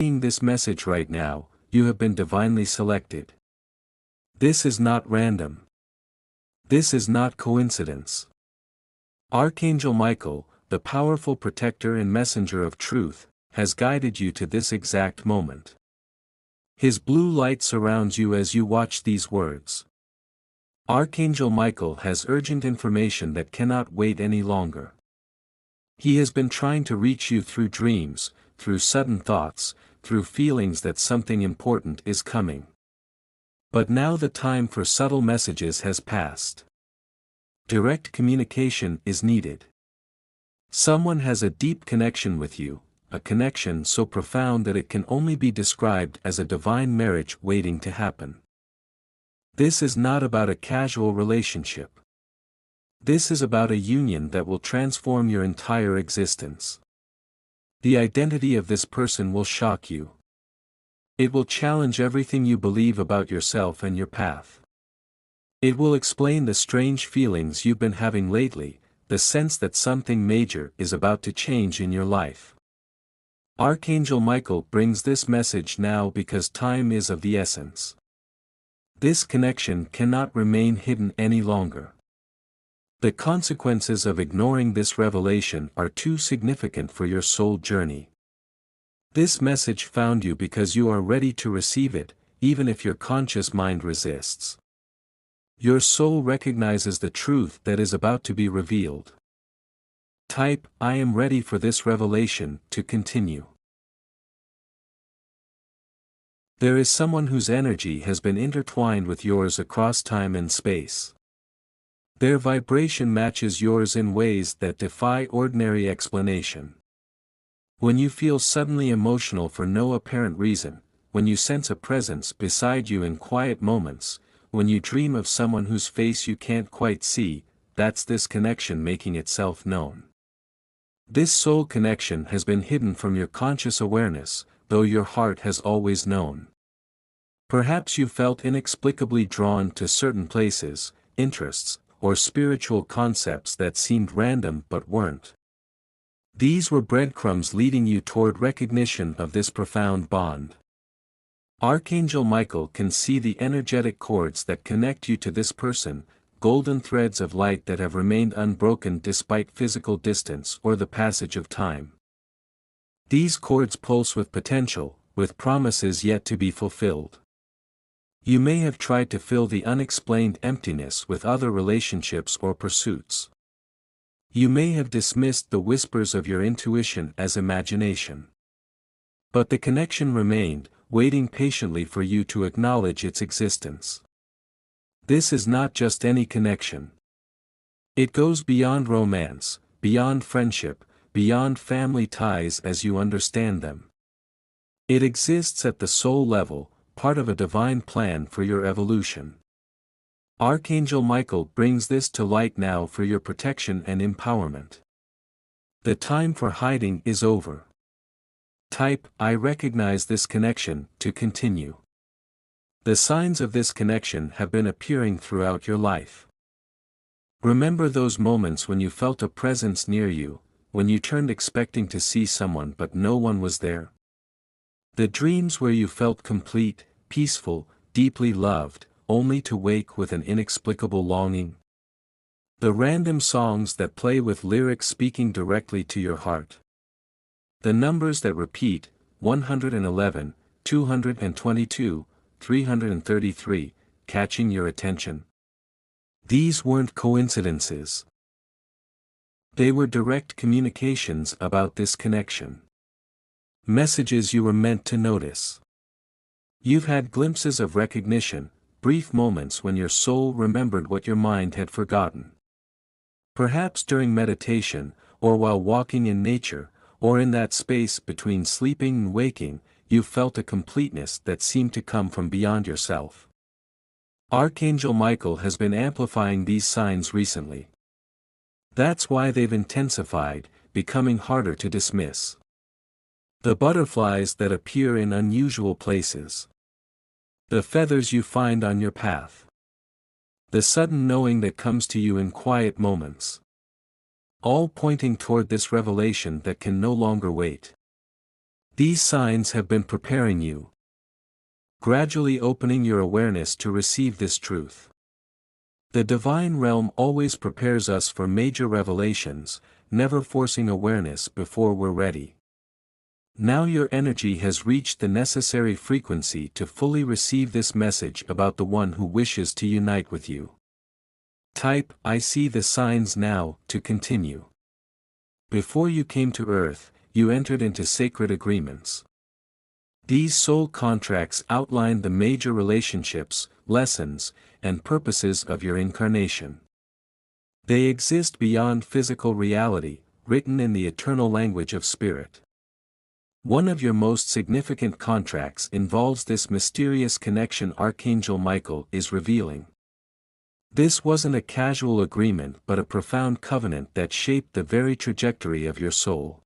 Seeing this message right now, you have been divinely selected. This is not random. This is not coincidence. Archangel Michael, the powerful protector and messenger of truth, has guided you to this exact moment. His blue light surrounds you as you watch these words. Archangel Michael has urgent information that cannot wait any longer. He has been trying to reach you through dreams, through sudden thoughts, through feelings that something important is coming. But now the time for subtle messages has passed. Direct communication is needed. Someone has a deep connection with you, a connection so profound that it can only be described as a divine marriage waiting to happen. This is not about a casual relationship. This is about a union that will transform your entire existence. The identity of this person will shock you. It will challenge everything you believe about yourself and your path. It will explain the strange feelings you've been having lately, the sense that something major is about to change in your life. Archangel Michael brings this message now because time is of the essence. This connection cannot remain hidden any longer. The consequences of ignoring this revelation are too significant for your soul journey. This message found you because you are ready to receive it, even if your conscious mind resists. Your soul recognizes the truth that is about to be revealed. Type, "I am ready for this revelation," to continue. There is someone whose energy has been intertwined with yours across time and space. Their vibration matches yours in ways that defy ordinary explanation. When you feel suddenly emotional for no apparent reason, when you sense a presence beside you in quiet moments, when you dream of someone whose face you can't quite see, that's this connection making itself known. This soul connection has been hidden from your conscious awareness, though your heart has always known. Perhaps you felt inexplicably drawn to certain places, interests, or spiritual concepts that seemed random but weren't. These were breadcrumbs leading you toward recognition of this profound bond. Archangel Michael can see the energetic cords that connect you to this person, golden threads of light that have remained unbroken despite physical distance or the passage of time. These cords pulse with potential, with promises yet to be fulfilled. You may have tried to fill the unexplained emptiness with other relationships or pursuits. You may have dismissed the whispers of your intuition as imagination. But the connection remained, waiting patiently for you to acknowledge its existence. This is not just any connection. It goes beyond romance, beyond friendship, beyond family ties as you understand them. It exists at the soul level, part of a divine plan for your evolution. Archangel Michael brings this to light now for your protection and empowerment. The time for hiding is over. Type, "I recognize this connection," to continue. The signs of this connection have been appearing throughout your life. Remember those moments when you felt a presence near you, when you turned expecting to see someone but no one was there? The dreams where you felt complete, peaceful, deeply loved, only to wake with an inexplicable longing? The random songs that play with lyrics speaking directly to your heart? The numbers that repeat, 111, 222, 333, catching your attention? These weren't coincidences. They were direct communications about this connection. Messages you were meant to notice. You've had glimpses of recognition, brief moments when your soul remembered what your mind had forgotten. Perhaps during meditation, or while walking in nature, or in that space between sleeping and waking, you felt a completeness that seemed to come from beyond yourself. Archangel Michael has been amplifying these signs recently. That's why they've intensified, becoming harder to dismiss. The butterflies that appear in unusual places. The feathers you find on your path. The sudden knowing that comes to you in quiet moments. All pointing toward this revelation that can no longer wait. These signs have been preparing you, gradually opening your awareness to receive this truth. The divine realm always prepares us for major revelations, never forcing awareness before we're ready. Now your energy has reached the necessary frequency to fully receive this message about the one who wishes to unite with you. Type, "I see the signs now," to continue. Before you came to Earth, you entered into sacred agreements. These soul contracts outlined the major relationships, lessons, and purposes of your incarnation. They exist beyond physical reality, written in the eternal language of spirit. One of your most significant contracts involves this mysterious connection Archangel Michael is revealing. This wasn't a casual agreement but a profound covenant that shaped the very trajectory of your soul.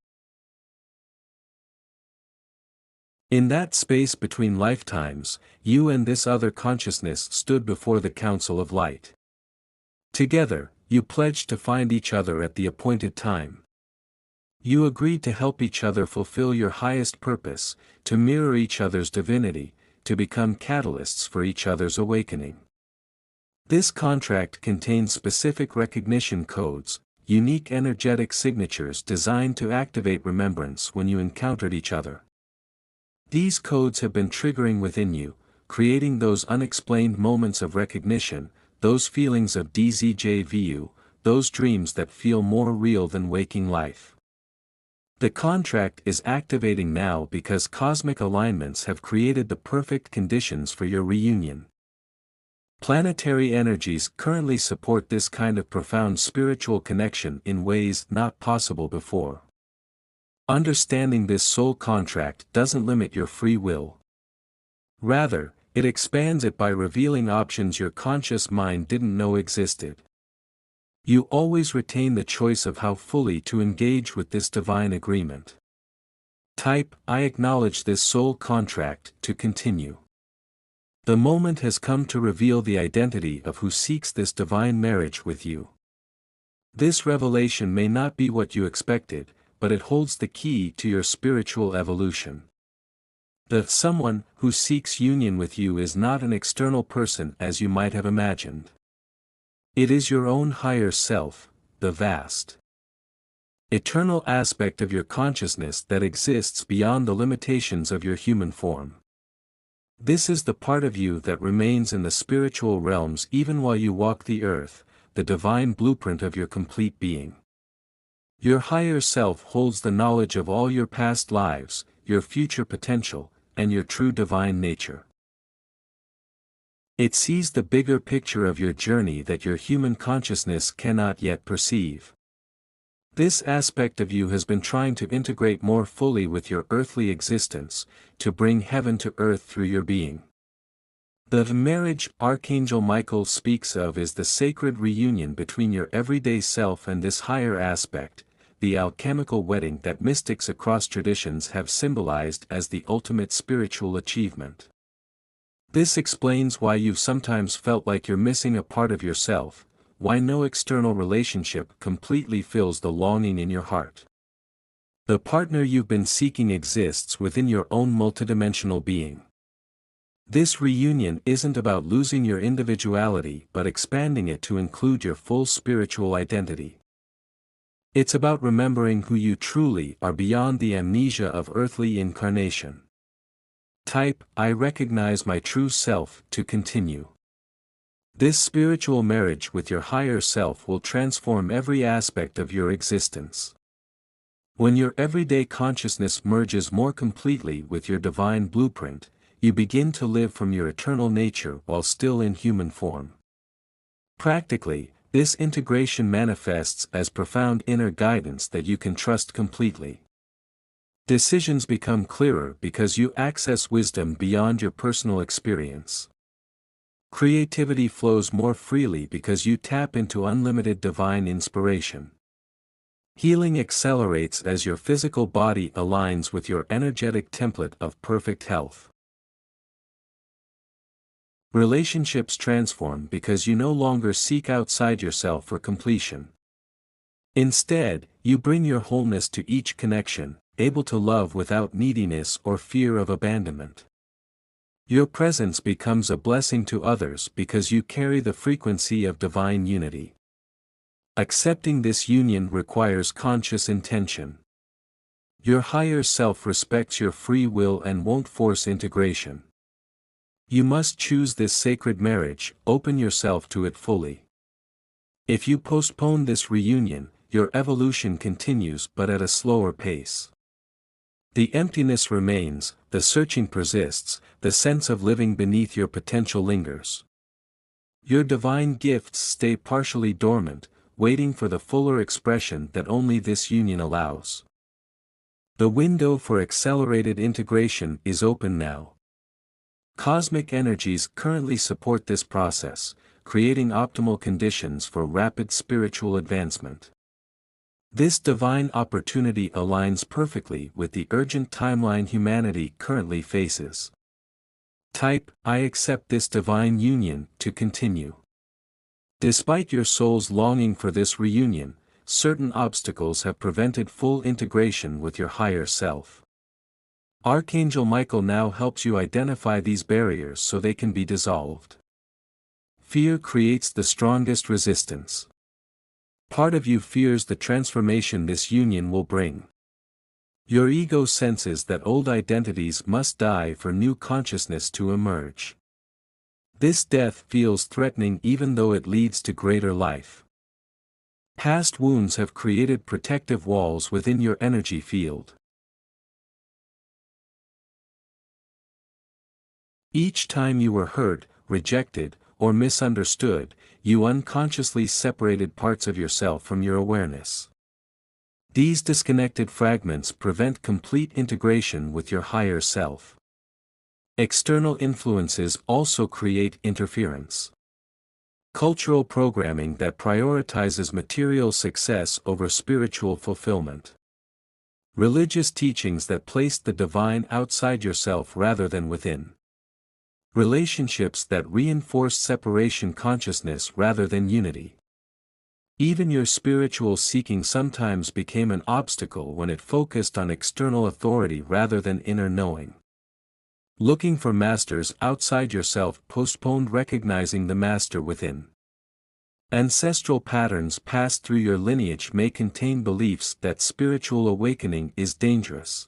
In that space between lifetimes, you and this other consciousness stood before the Council of Light. Together, you pledged to find each other at the appointed time. You agreed to help each other fulfill your highest purpose, to mirror each other's divinity, to become catalysts for each other's awakening. This contract contains specific recognition codes, unique energetic signatures designed to activate remembrance when you encountered each other. These codes have been triggering within you, creating those unexplained moments of recognition, those feelings of déjà vu, those dreams that feel more real than waking life. The contract is activating now because cosmic alignments have created the perfect conditions for your reunion. Planetary energies currently support this kind of profound spiritual connection in ways not possible before. Understanding this soul contract doesn't limit your free will. Rather, it expands it by revealing options your conscious mind didn't know existed. You always retain the choice of how fully to engage with this divine agreement. Type, "I acknowledge this soul contract," to continue. The moment has come to reveal the identity of who seeks this divine marriage with you. This revelation may not be what you expected, but it holds the key to your spiritual evolution. The someone who seeks union with you is not an external person as you might have imagined. It is your own higher self, the vast, eternal aspect of your consciousness that exists beyond the limitations of your human form. This is the part of you that remains in the spiritual realms even while you walk the earth, the divine blueprint of your complete being. Your higher self holds the knowledge of all your past lives, your future potential, and your true divine nature. It sees the bigger picture of your journey that your human consciousness cannot yet perceive. This aspect of you has been trying to integrate more fully with your earthly existence, to bring heaven to earth through your being. The marriage Archangel Michael speaks of is the sacred reunion between your everyday self and this higher aspect, the alchemical wedding that mystics across traditions have symbolized as the ultimate spiritual achievement. This explains why you've sometimes felt like you're missing a part of yourself, why no external relationship completely fills the longing in your heart. The partner you've been seeking exists within your own multidimensional being. This reunion isn't about losing your individuality but expanding it to include your full spiritual identity. It's about remembering who you truly are beyond the amnesia of earthly incarnation. Type, "I recognize my true self," to continue. This spiritual marriage with your higher self will transform every aspect of your existence. When your everyday consciousness merges more completely with your divine blueprint, you begin to live from your eternal nature while still in human form. Practically, this integration manifests as profound inner guidance that you can trust completely. Decisions become clearer because you access wisdom beyond your personal experience. Creativity flows more freely because you tap into unlimited divine inspiration. Healing accelerates as your physical body aligns with your energetic template of perfect health. Relationships transform because you no longer seek outside yourself for completion. Instead, you bring your wholeness to each connection, able to love without neediness or fear of abandonment. Your presence becomes a blessing to others because you carry the frequency of divine unity. Accepting this union requires conscious intention. Your higher self respects your free will and won't force integration. You must choose this sacred marriage, open yourself to it fully. If you postpone this reunion, your evolution continues but at a slower pace. The emptiness remains, the searching persists, the sense of living beneath your potential lingers. Your divine gifts stay partially dormant, waiting for the fuller expression that only this union allows. The window for accelerated integration is open now. Cosmic energies currently support this process, creating optimal conditions for rapid spiritual advancement. This divine opportunity aligns perfectly with the urgent timeline humanity currently faces. Type, I accept this divine union, to continue. Despite your soul's longing for this reunion, certain obstacles have prevented full integration with your higher self. Archangel Michael now helps you identify these barriers so they can be dissolved. Fear creates the strongest resistance. Part of you fears the transformation this union will bring. Your ego senses that old identities must die for new consciousness to emerge. This death feels threatening even though it leads to greater life. Past wounds have created protective walls within your energy field. Each time you were hurt, rejected, or misunderstood, you unconsciously separated parts of yourself from your awareness. These disconnected fragments prevent complete integration with your higher self. External influences also create interference. Cultural programming that prioritizes material success over spiritual fulfillment. Religious teachings that place the divine outside yourself rather than within. Relationships that reinforce separation consciousness rather than unity. Even your spiritual seeking sometimes became an obstacle when it focused on external authority rather than inner knowing. Looking for masters outside yourself postponed recognizing the master within. Ancestral patterns passed through your lineage may contain beliefs that spiritual awakening is dangerous,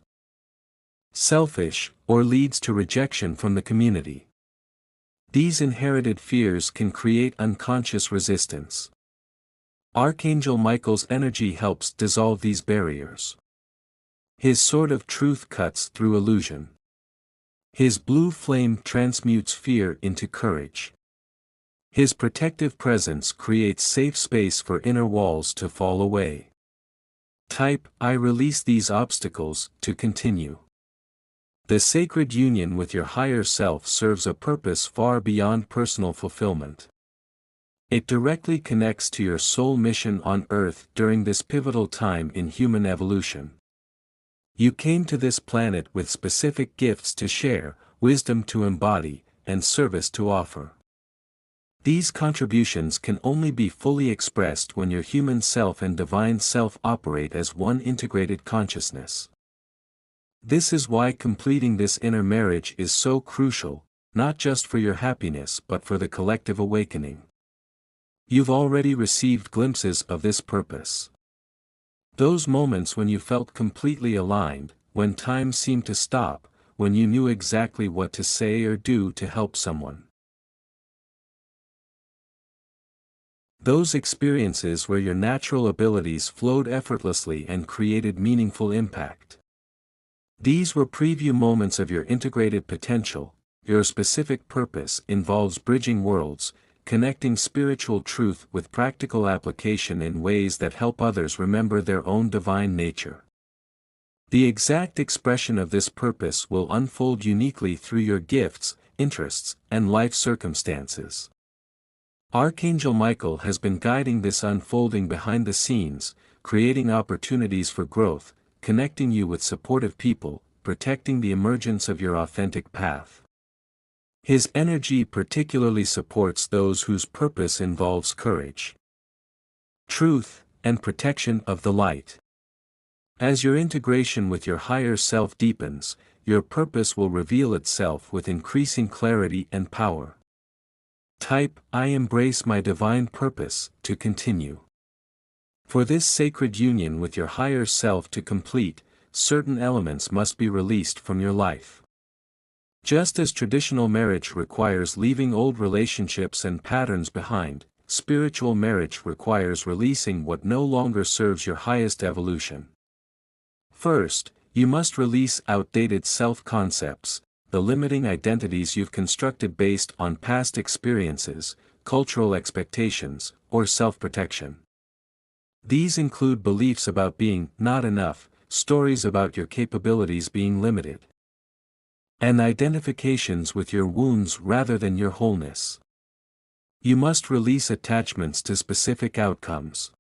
selfish, or leads to rejection from the community. These inherited fears can create unconscious resistance. Archangel Michael's energy helps dissolve these barriers. His sword of truth cuts through illusion. His blue flame transmutes fear into courage. His protective presence creates safe space for inner walls to fall away. Type, I release these obstacles, to continue. The sacred union with your higher self serves a purpose far beyond personal fulfillment. It directly connects to your soul mission on Earth during this pivotal time in human evolution. You came to this planet with specific gifts to share, wisdom to embody, and service to offer. These contributions can only be fully expressed when your human self and divine self operate as one integrated consciousness. This is why completing this inner marriage is so crucial, not just for your happiness but for the collective awakening. You've already received glimpses of this purpose. Those moments when you felt completely aligned, when time seemed to stop, when you knew exactly what to say or do to help someone. Those experiences where your natural abilities flowed effortlessly and created meaningful impact. These were preview moments of your integrated potential. Your specific purpose involves bridging worlds, connecting spiritual truth with practical application in ways that help others remember their own divine nature. The exact expression of this purpose will unfold uniquely through your gifts, interests, and life circumstances. Archangel Michael has been guiding this unfolding behind the scenes, creating opportunities for growth, connecting you with supportive people, protecting the emergence of your authentic path. His energy particularly supports those whose purpose involves courage, truth, and protection of the light. As your integration with your higher self deepens, your purpose will reveal itself with increasing clarity and power. Type, I embrace my divine purpose, to continue. For this sacred union with your higher self to complete, certain elements must be released from your life. Just as traditional marriage requires leaving old relationships and patterns behind, spiritual marriage requires releasing what no longer serves your highest evolution. First, you must release outdated self-concepts, the limiting identities you've constructed based on past experiences, cultural expectations, or self-protection. These include beliefs about being not enough, stories about your capabilities being limited, and identifications with your wounds rather than your wholeness. You must release attachments to specific outcomes.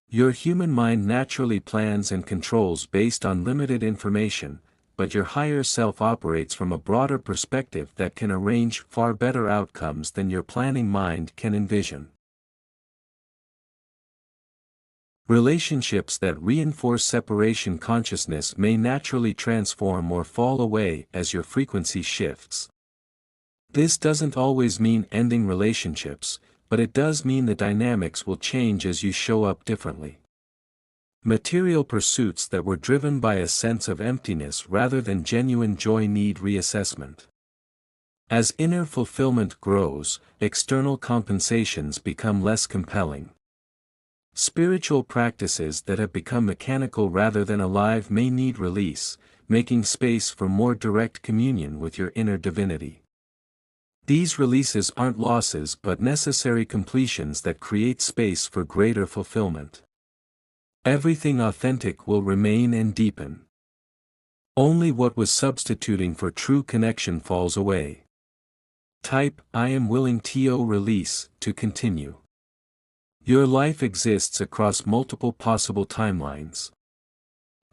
Your human mind naturally plans and controls based on limited information, but your higher self operates from a broader perspective that can arrange far better outcomes than your planning mind can envision. Relationships that reinforce separation consciousness may naturally transform or fall away as your frequency shifts. This doesn't always mean ending relationships, but it does mean the dynamics will change as you show up differently. Material pursuits that were driven by a sense of emptiness rather than genuine joy need reassessment. As inner fulfillment grows, external compensations become less compelling. Spiritual practices that have become mechanical rather than alive may need release, making space for more direct communion with your inner divinity. These releases aren't losses but necessary completions that create space for greater fulfillment. Everything authentic will remain and deepen. Only what was substituting for true connection falls away. Type, I am willing to release, to continue. Your life exists across multiple possible timelines.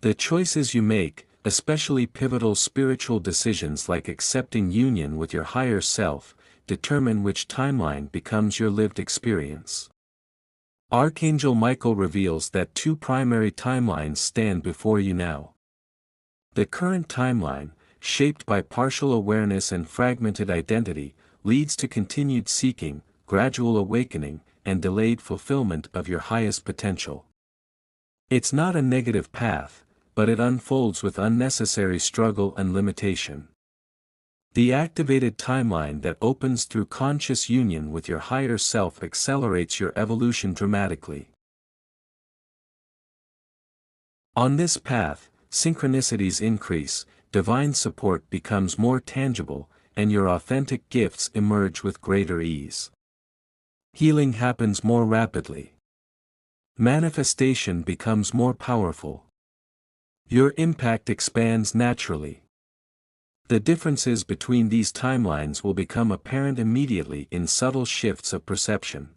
The choices you make, especially pivotal spiritual decisions like accepting union with your higher self, determine which timeline becomes your lived experience. Archangel Michael reveals that two primary timelines stand before you now. The current timeline, shaped by partial awareness and fragmented identity, leads to continued seeking, gradual awakening, and delayed fulfillment of your highest potential. It's not a negative path, but it unfolds with unnecessary struggle and limitation. The activated timeline that opens through conscious union with your higher self accelerates your evolution dramatically. On this path, synchronicities increase, divine support becomes more tangible, and your authentic gifts emerge with greater ease. Healing happens more rapidly. Manifestation becomes more powerful. Your impact expands naturally. The differences between these timelines will become apparent immediately in subtle shifts of perception.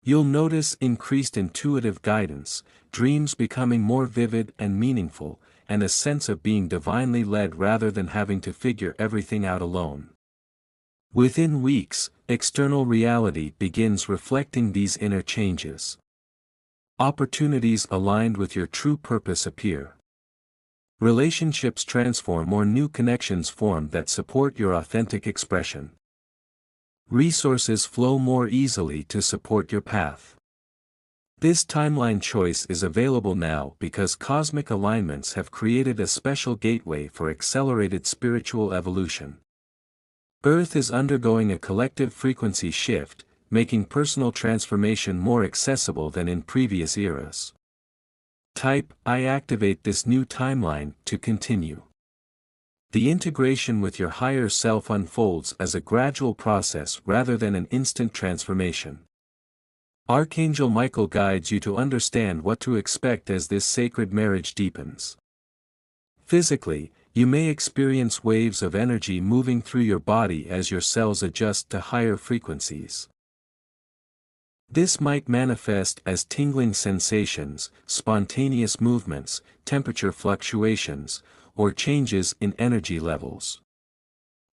You'll notice increased intuitive guidance, dreams becoming more vivid and meaningful, and a sense of being divinely led rather than having to figure everything out alone. Within weeks, external reality begins reflecting these inner changes. Opportunities aligned with your true purpose appear. Relationships transform or new connections form that support your authentic expression. Resources flow more easily to support your path. This timeline choice is available now because cosmic alignments have created a special gateway for accelerated spiritual evolution. Earth is undergoing a collective frequency shift, making personal transformation more accessible than in previous eras. Type, I activate this new timeline, to continue. The integration with your higher self unfolds as a gradual process rather than an instant transformation. Archangel Michael guides you to understand what to expect as this sacred marriage deepens. Physically, you may experience waves of energy moving through your body as your cells adjust to higher frequencies. This might manifest as tingling sensations, spontaneous movements, temperature fluctuations, or changes in energy levels.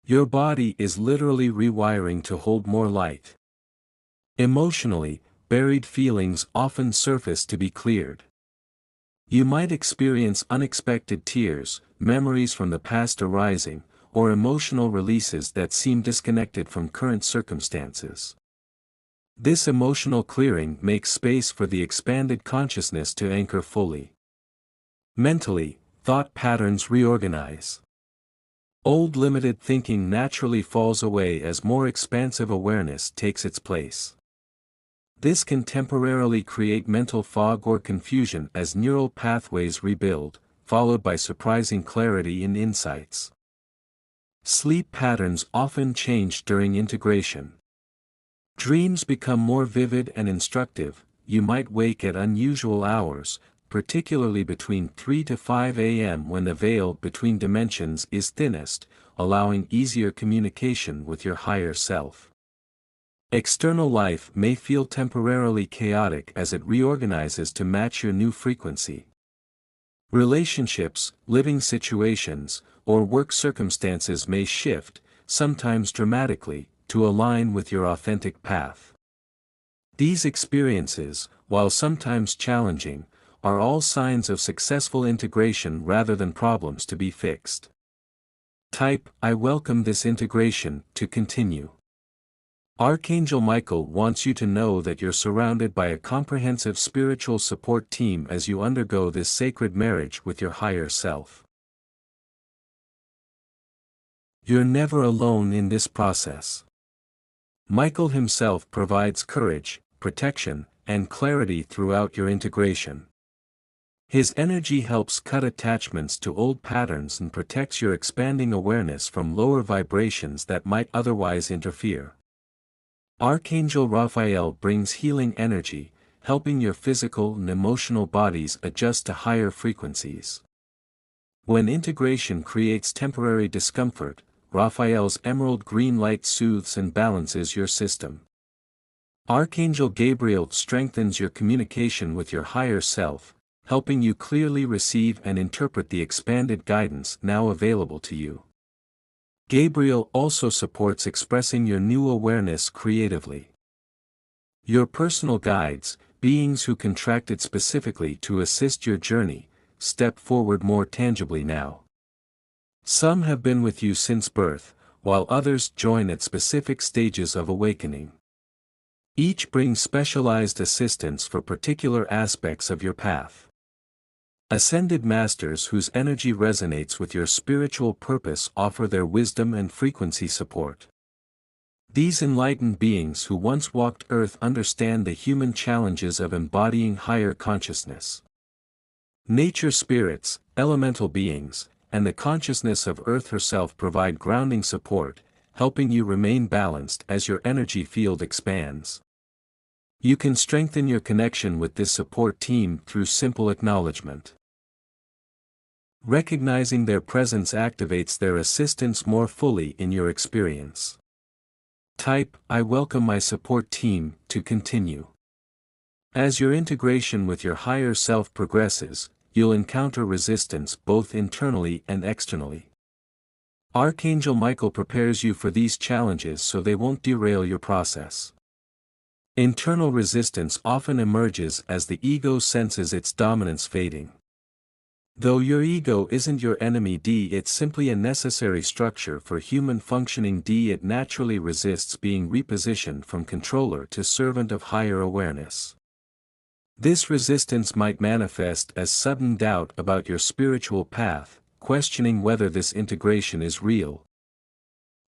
Your body is literally rewiring to hold more light. Emotionally, buried feelings often surface to be cleared. You might experience unexpected tears, memories from the past arising, or emotional releases that seem disconnected from current circumstances. This emotional clearing makes space for the expanded consciousness to anchor fully. Mentally, thought patterns reorganize. Old limited thinking naturally falls away as more expansive awareness takes its place. This can temporarily create mental fog or confusion as neural pathways rebuild, followed by surprising clarity in insights. Sleep patterns often change during integration. Dreams become more vivid and instructive. You might wake at unusual hours, particularly between 3 to 5 a.m. when the veil between dimensions is thinnest, allowing easier communication with your higher self. External life may feel temporarily chaotic as it reorganizes to match your new frequency. Relationships, living situations, or work circumstances may shift, sometimes dramatically, to align with your authentic path. These experiences, while sometimes challenging, are all signs of successful integration rather than problems to be fixed. Type, I welcome this integration, to continue. Archangel Michael wants you to know that you're surrounded by a comprehensive spiritual support team as you undergo this sacred marriage with your higher self. You're never alone in this process. Michael himself provides courage, protection, and clarity throughout your integration. His energy helps cut attachments to old patterns and protects your expanding awareness from lower vibrations that might otherwise interfere. Archangel Raphael brings healing energy, helping your physical and emotional bodies adjust to higher frequencies. When integration creates temporary discomfort, Raphael's emerald green light soothes and balances your system. Archangel Gabriel strengthens your communication with your higher self, helping you clearly receive and interpret the expanded guidance now available to you. Gabriel also supports expressing your new awareness creatively. Your personal guides, beings who contracted specifically to assist your journey, step forward more tangibly now. Some have been with you since birth, while others join at specific stages of awakening. Each brings specialized assistance for particular aspects of your path. Ascended masters whose energy resonates with your spiritual purpose offer their wisdom and frequency support. These enlightened beings who once walked Earth understand the human challenges of embodying higher consciousness. Nature spirits, elemental beings, and the consciousness of Earth herself provide grounding support, helping you remain balanced as your energy field expands. You can strengthen your connection with this support team through simple acknowledgement. Recognizing their presence activates their assistance more fully in your experience. Type, I welcome my support team, to continue. As your integration with your higher self progresses, you'll encounter resistance both internally and externally. Archangel Michael prepares you for these challenges so they won't derail your process. Internal resistance often emerges as the ego senses its dominance fading. Though your ego isn't your enemy, it's simply a necessary structure for human functioning. It naturally resists being repositioned from controller to servant of higher awareness. This resistance might manifest as sudden doubt about your spiritual path, questioning whether this integration is real,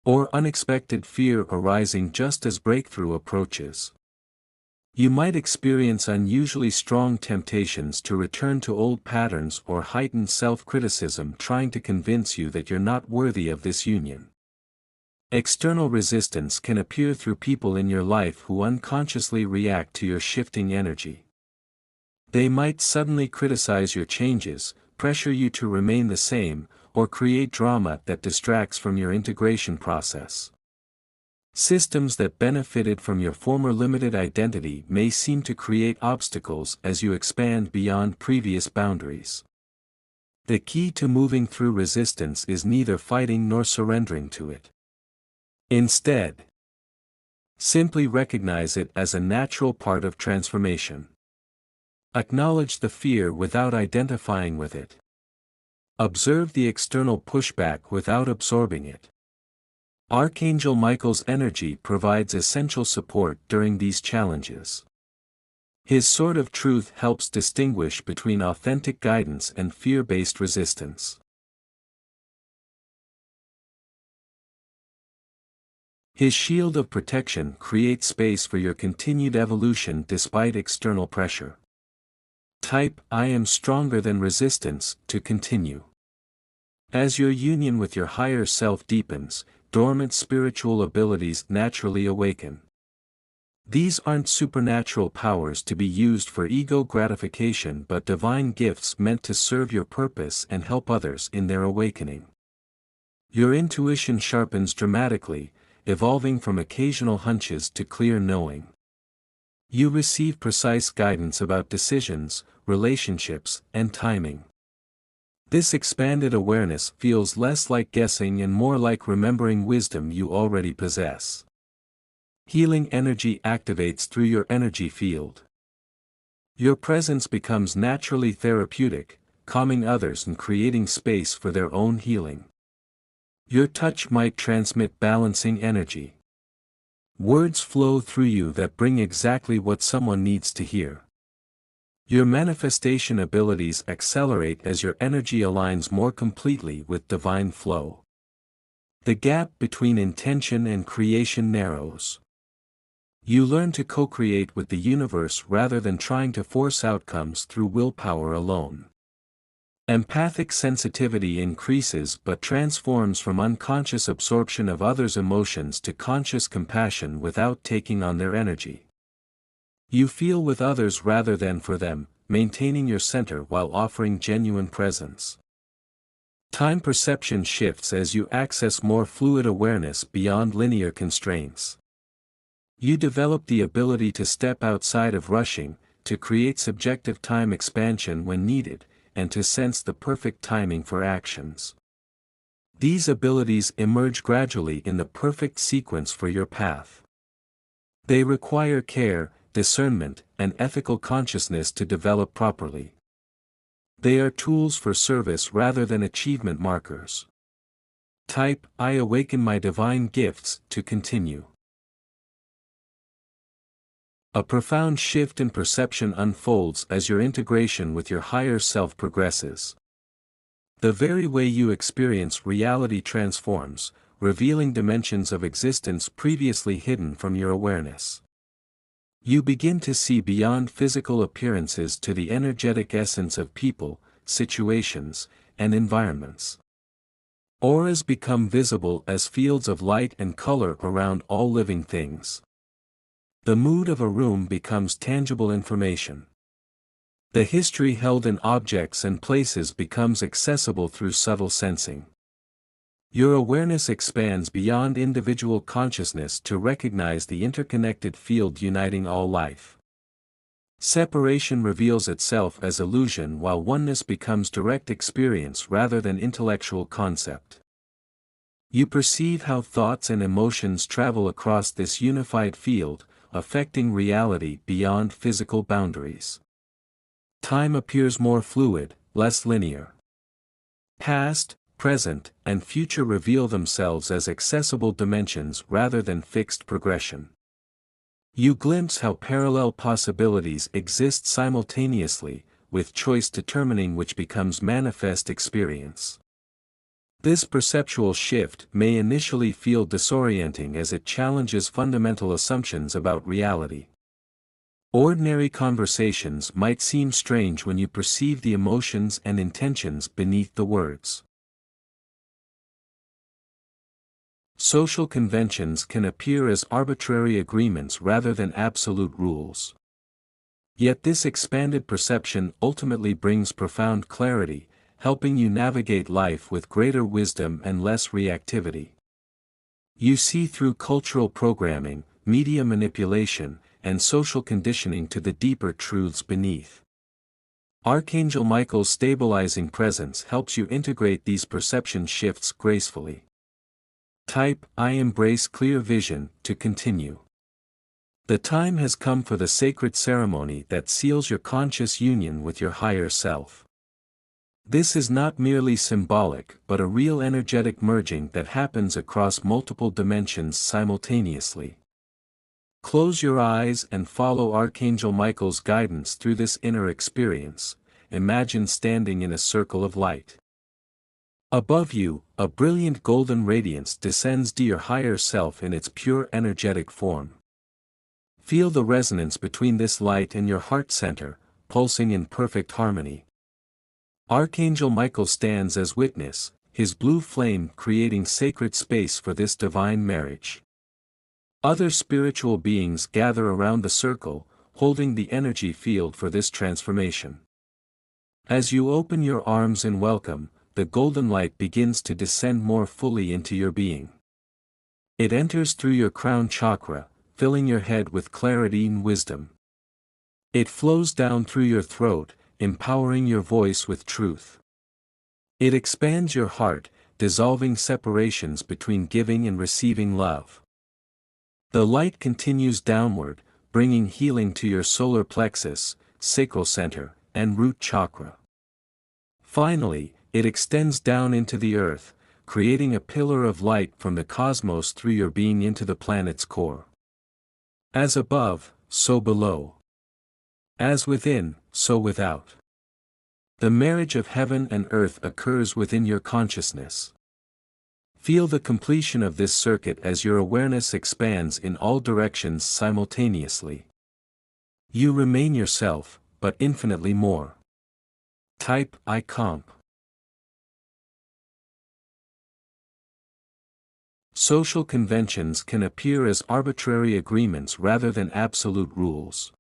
or unexpected fear arising just as breakthrough approaches. You might experience unusually strong temptations to return to old patterns or heightened self-criticism trying to convince you that you're not worthy of this union. External resistance can appear through people in your life who unconsciously react to your shifting energy. They might suddenly criticize your changes, pressure you to remain the same, or create drama that distracts from your integration process. Systems that benefited from your former limited identity may seem to create obstacles as you expand beyond previous boundaries. The key to moving through resistance is neither fighting nor surrendering to it. Instead, simply recognize it as a natural part of transformation. Acknowledge the fear without identifying with it. Observe the external pushback without absorbing it. Archangel Michael's energy provides essential support during these challenges. His sword of truth helps distinguish between authentic guidance and fear-based resistance. His shield of protection creates space for your continued evolution despite external pressure. Type I am stronger than resistance to continue. As your union with your higher self deepens, dormant spiritual abilities naturally awaken. These aren't supernatural powers to be used for ego gratification but divine gifts meant to serve your purpose and help others in their awakening. Your intuition sharpens dramatically, evolving from occasional hunches to clear knowing. You receive precise guidance about decisions, relationships, and timing. This expanded awareness feels less like guessing and more like remembering wisdom you already possess. Healing energy activates through your energy field. Your presence becomes naturally therapeutic, calming others and creating space for their own healing. Your touch might transmit balancing energy. Words flow through you that bring exactly what someone needs to hear. Your manifestation abilities accelerate as your energy aligns more completely with divine flow. The gap between intention and creation narrows. You learn to co-create with the universe rather than trying to force outcomes through willpower alone. Empathic sensitivity increases but transforms from unconscious absorption of others' emotions to conscious compassion without taking on their energy. You feel with others rather than for them, maintaining your center while offering genuine presence. Time perception shifts as you access more fluid awareness beyond linear constraints. You develop the ability to step outside of rushing, to create subjective time expansion when needed, and to sense the perfect timing for actions. These abilities emerge gradually in the perfect sequence for your path. They require care, discernment, and ethical consciousness to develop properly. They are tools for service rather than achievement markers. Type I awaken my divine gifts to continue. A profound shift in perception unfolds as your integration with your higher self progresses. The very way you experience reality transforms, revealing dimensions of existence previously hidden from your awareness. You begin to see beyond physical appearances to the energetic essence of people, situations, and environments. Auras become visible as fields of light and color around all living things. The mood of a room becomes tangible information. The history held in objects and places becomes accessible through subtle sensing. Your awareness expands beyond individual consciousness to recognize the interconnected field uniting all life. Separation reveals itself as illusion while oneness becomes direct experience rather than intellectual concept. You perceive how thoughts and emotions travel across this unified field, affecting reality beyond physical boundaries. Time appears more fluid, less linear. Past, present, and future reveal themselves as accessible dimensions rather than fixed progression. You glimpse how parallel possibilities exist simultaneously, with choice determining which becomes manifest experience. This perceptual shift may initially feel disorienting as it challenges fundamental assumptions about reality. Ordinary conversations might seem strange when you perceive the emotions and intentions beneath the words. Social conventions can appear as arbitrary agreements rather than absolute rules. Yet this expanded perception ultimately brings profound clarity, helping you navigate life with greater wisdom and less reactivity. You see through cultural programming, media manipulation, and social conditioning to the deeper truths beneath. Archangel Michael's stabilizing presence helps you integrate these perception shifts gracefully. Type I embrace clear vision to continue. The time has come for the sacred ceremony that seals your conscious union with your higher self. This is not merely symbolic but a real energetic merging that happens across multiple dimensions simultaneously. Close your eyes and follow Archangel Michael's guidance through this inner experience. Imagine standing in a circle of light. Above you, a brilliant golden radiance descends to your higher self in its pure energetic form. Feel the resonance between this light and your heart center, pulsing in perfect harmony. Archangel Michael stands as witness, his blue flame creating sacred space for this divine marriage. Other spiritual beings gather around the circle, holding the energy field for this transformation. As you open your arms in welcome, the golden light begins to descend more fully into your being. It enters through your crown chakra, filling your head with clarity and wisdom. It flows down through your throat, empowering your voice with truth. It expands your heart, dissolving separations between giving and receiving love. The light continues downward, bringing healing to your solar plexus, sacral center, and root chakra. Finally, it extends down into the earth, creating a pillar of light from the cosmos through your being into the planet's core. As above, so below. As within, so without. The marriage of heaven and earth occurs within your consciousness. Feel the completion of this circuit as your awareness expands in all directions simultaneously. You remain yourself, but infinitely more. Type I comp. Social conventions can appear as arbitrary agreements rather than absolute rules.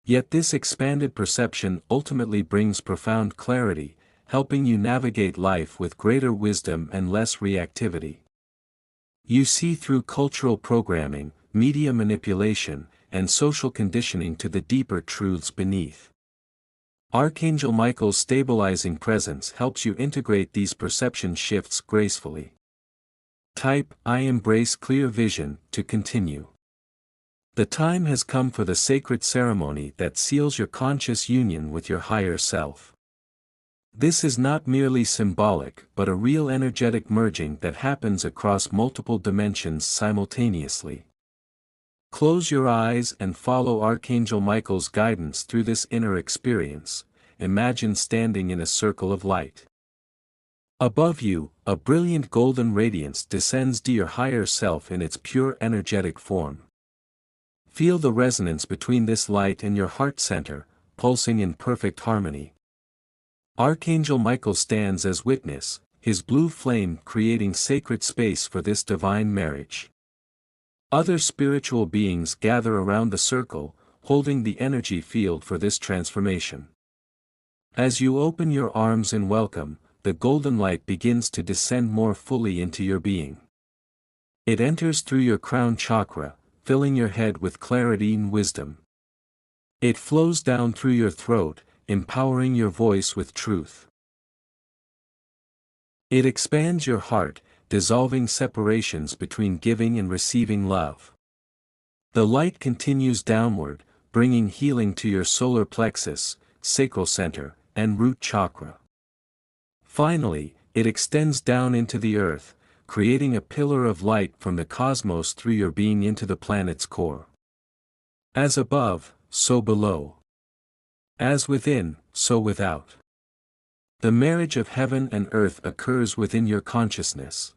Yet this expanded perception ultimately brings profound clarity, helping you navigate life with greater wisdom and less reactivity. You see through cultural programming, media manipulation, and social conditioning to the deeper truths beneath. Archangel Michael's stabilizing presence helps you integrate these perception shifts gracefully. Type I embrace clear vision to continue. The time has come for the sacred ceremony that seals your conscious union with your higher self. This is not merely symbolic but a real energetic merging that happens across multiple dimensions simultaneously. Close your eyes and follow Archangel Michael's guidance through this inner experience. Imagine standing in a circle of light. Above you, a brilliant golden radiance descends to your higher self in its pure energetic form. Feel the resonance between this light and your heart center, pulsing in perfect harmony. Archangel Michael stands as witness, his blue flame creating sacred space for this divine marriage. Other spiritual beings gather around the circle, holding the energy field for this transformation. As you open your arms in welcome, the golden light begins to descend more fully into your being. It enters through your crown chakra, filling your head with clarity and wisdom. It flows down through your throat, empowering your voice with truth. It expands your heart, dissolving separations between giving and receiving love. The light continues downward, bringing healing to your solar plexus, sacral center, and root chakra. Finally, it extends down into the earth, creating a pillar of light from the cosmos through your being into the planet's core. As above, so below. As within, so without. The marriage of heaven and earth occurs within your consciousness.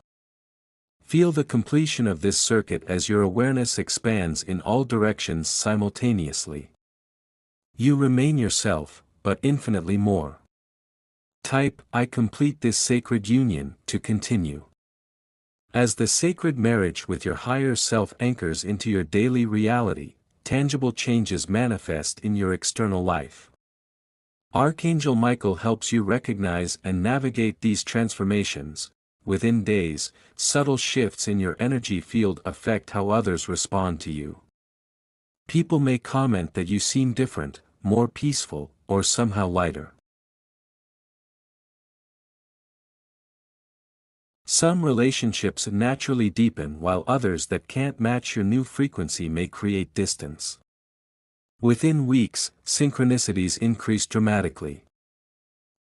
Feel the completion of this circuit as your awareness expands in all directions simultaneously. You remain yourself, but infinitely more. Type I complete this sacred union to continue. As the sacred marriage with your higher self anchors into your daily reality, tangible changes manifest in your external life. Archangel Michael helps you recognize and navigate these transformations. Within days, subtle shifts in your energy field affect how others respond to you. People may comment that you seem different, more peaceful, or somehow lighter. Some relationships naturally deepen while others that can't match your new frequency may create distance. Within weeks, synchronicities increase dramatically.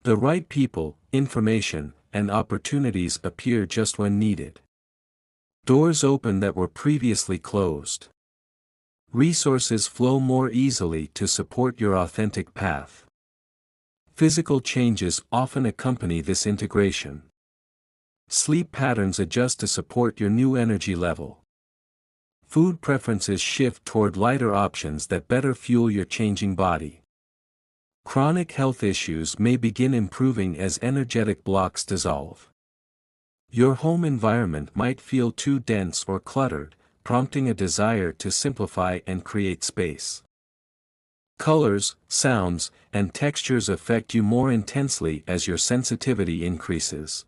The right people, information, and opportunities appear just when needed. Doors open that were previously closed. Resources flow more easily to support your authentic path. Physical changes often accompany this integration. Sleep patterns adjust to support your new energy level. Food preferences shift toward lighter options that better fuel your changing body. Chronic health issues may begin improving as energetic blocks dissolve. Your home environment might feel too dense or cluttered, prompting a desire to simplify and create space. Colors, sounds, and textures affect you more intensely as your sensitivity increases.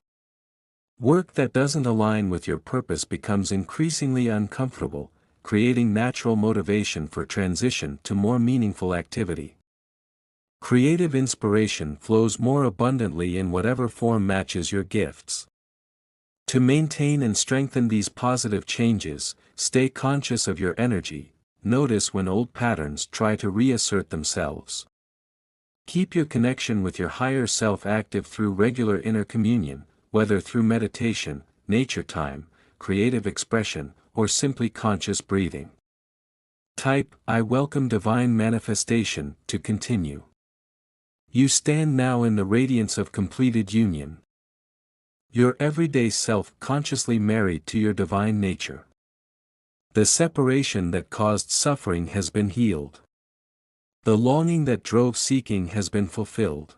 Work that doesn't align with your purpose becomes increasingly uncomfortable, creating natural motivation for transition to more meaningful activity. Creative inspiration flows more abundantly in whatever form matches your gifts. To maintain and strengthen these positive changes, stay conscious of your energy. Notice when old patterns try to reassert themselves. Keep your connection with your higher self active through regular inner communion, whether through meditation, nature time, creative expression, or simply conscious breathing. Type "I welcome divine manifestation" to continue. You stand now in the radiance of completed union. Your everyday self consciously married to your divine nature. The separation that caused suffering has been healed. The longing that drove seeking has been fulfilled.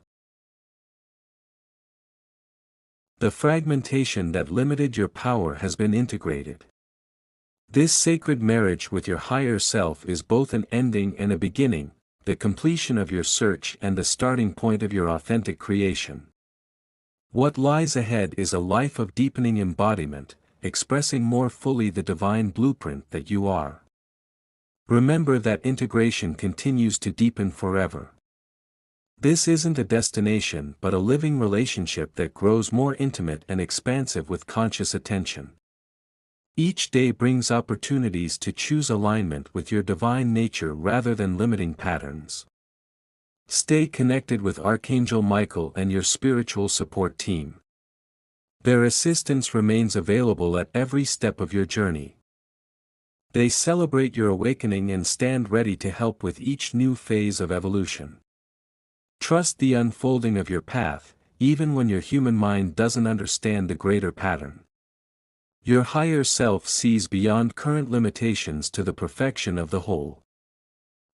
The fragmentation that limited your power has been integrated. This sacred marriage with your higher self is both an ending and a beginning, the completion of your search and the starting point of your authentic creation. What lies ahead is a life of deepening embodiment, expressing more fully the divine blueprint that you are. Remember that integration continues to deepen forever. This isn't a destination but a living relationship that grows more intimate and expansive with conscious attention. Each day brings opportunities to choose alignment with your divine nature rather than limiting patterns. Stay connected with Archangel Michael and your spiritual support team. Their assistance remains available at every step of your journey. They celebrate your awakening and stand ready to help with each new phase of evolution. Trust the unfolding of your path, even when your human mind doesn't understand the greater pattern. Your higher self sees beyond current limitations to the perfection of the whole.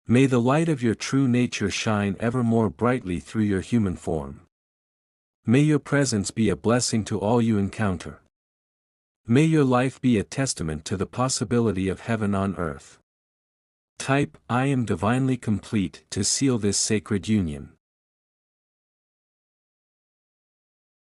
May the light of your true nature shine ever more brightly through your human form. May your presence be a blessing to all you encounter. May your life be a testament to the possibility of heaven on earth. Type "I am divinely complete" to seal this sacred union.